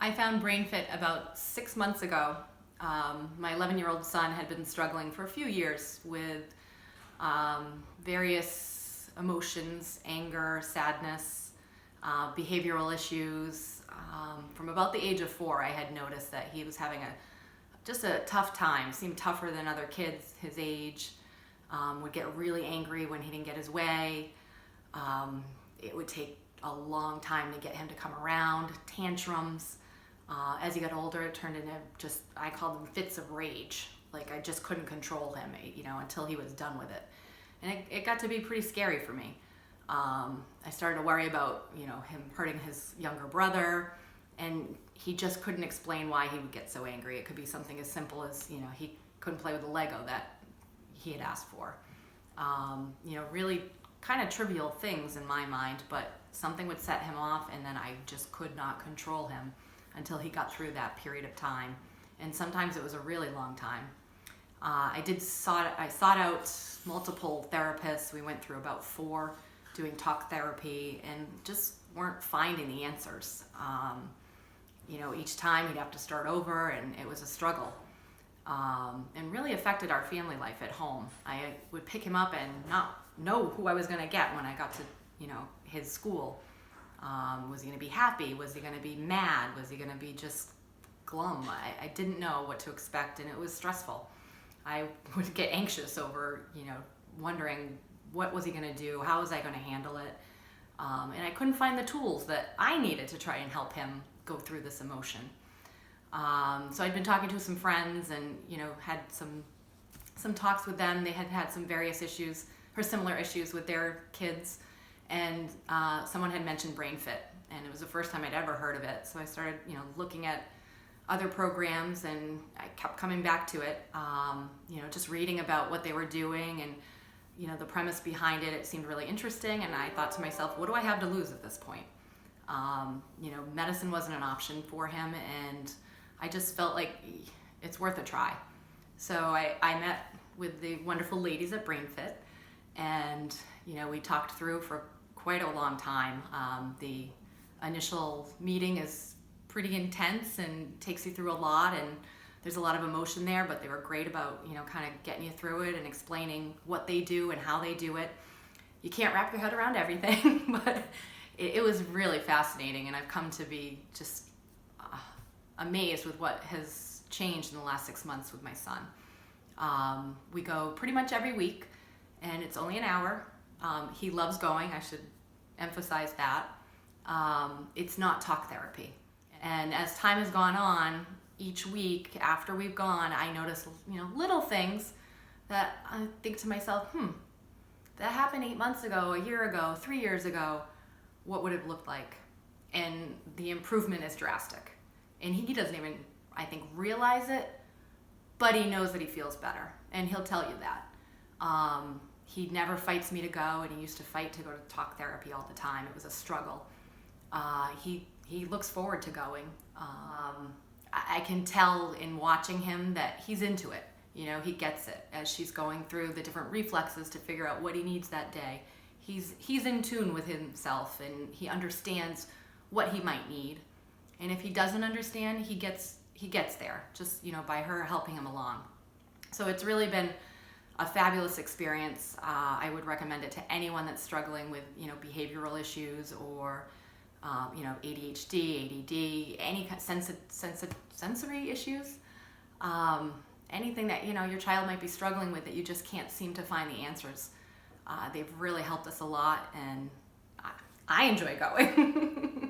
I found BrainFit about 6 months ago. My 11-year-old son had been struggling for a few years with various emotions, anger, sadness, behavioral issues. From about the age of 4, I had noticed that he was having just a tough time, seemed tougher than other kids his age, would get really angry when he didn't get his way. It would take a long time to get him to come around, tantrums. As he got older, it turned into I called them fits of rage. Like I just couldn't control him, until he was done with it. And it got to be pretty scary for me. I started to worry about, him hurting his younger brother, and he just couldn't explain why he would get so angry. It could be something as simple as, he couldn't play with the Lego that he had asked for. Really kind of trivial things in my mind, but something would set him off, and then I just could not control him until he got through that period of time. And sometimes it was a really long time. I sought out multiple therapists. We went through about 4 doing talk therapy and just weren't finding the answers. Each time he'd have to start over, and it was a struggle. And really affected our family life at home. I would pick him up and not know who I was going to get when I got to, his school. Was he going to be happy? Was he going to be mad? Was he going to be just glum? I didn't know what to expect, and it was stressful. I would get anxious over, wondering what was he going to do? How was I going to handle it? And I couldn't find the tools that I needed to try and help him go through this emotion. So I'd been talking to some friends and, had some talks with them. They had had some various issues or similar issues with their kids. And someone had mentioned BrainFit, and it was the first time I'd ever heard of it. So I started, looking at other programs, and I kept coming back to it, just reading about what they were doing and, the premise behind it. It seemed really interesting, and I thought to myself, what do I have to lose at this point? Medicine wasn't an option for him, and I just felt like it's worth a try. So I met with the wonderful ladies at BrainFit, and, we talked through for quite a long time. The initial meeting is pretty intense and takes you through a lot, and there's a lot of emotion there, but they were great about, kind of getting you through it and explaining what they do and how they do it. You can't wrap your head around everything, but it was really fascinating, and I've come to be just amazed with what has changed in the last 6 months with my son. We go pretty much every week, and it's only an hour. He loves going, I should emphasize that. It's not talk therapy. And as time has gone on, each week after we've gone, I notice, little things that I think to myself, that happened 8 months ago, a year ago, 3 years ago. What would it look like? And the improvement is drastic. And he doesn't even, I think, realize it, but he knows that he feels better, and he'll tell you that. He never fights me to go, and he used to fight to go to talk therapy all the time. It was a struggle. He looks forward to going. I can tell in watching him that he's into it. He gets it as she's going through the different reflexes to figure out what he needs that day. He's in tune with himself, and he understands what he might need. And if he doesn't understand, he gets there just, by her helping him along. So it's really been a fabulous experience. I would recommend it to anyone that's struggling with, behavioral issues or, ADHD, ADD, any sensory issues. Anything that, your child might be struggling with that you just can't seem to find the answers. They've really helped us a lot, and I enjoy going.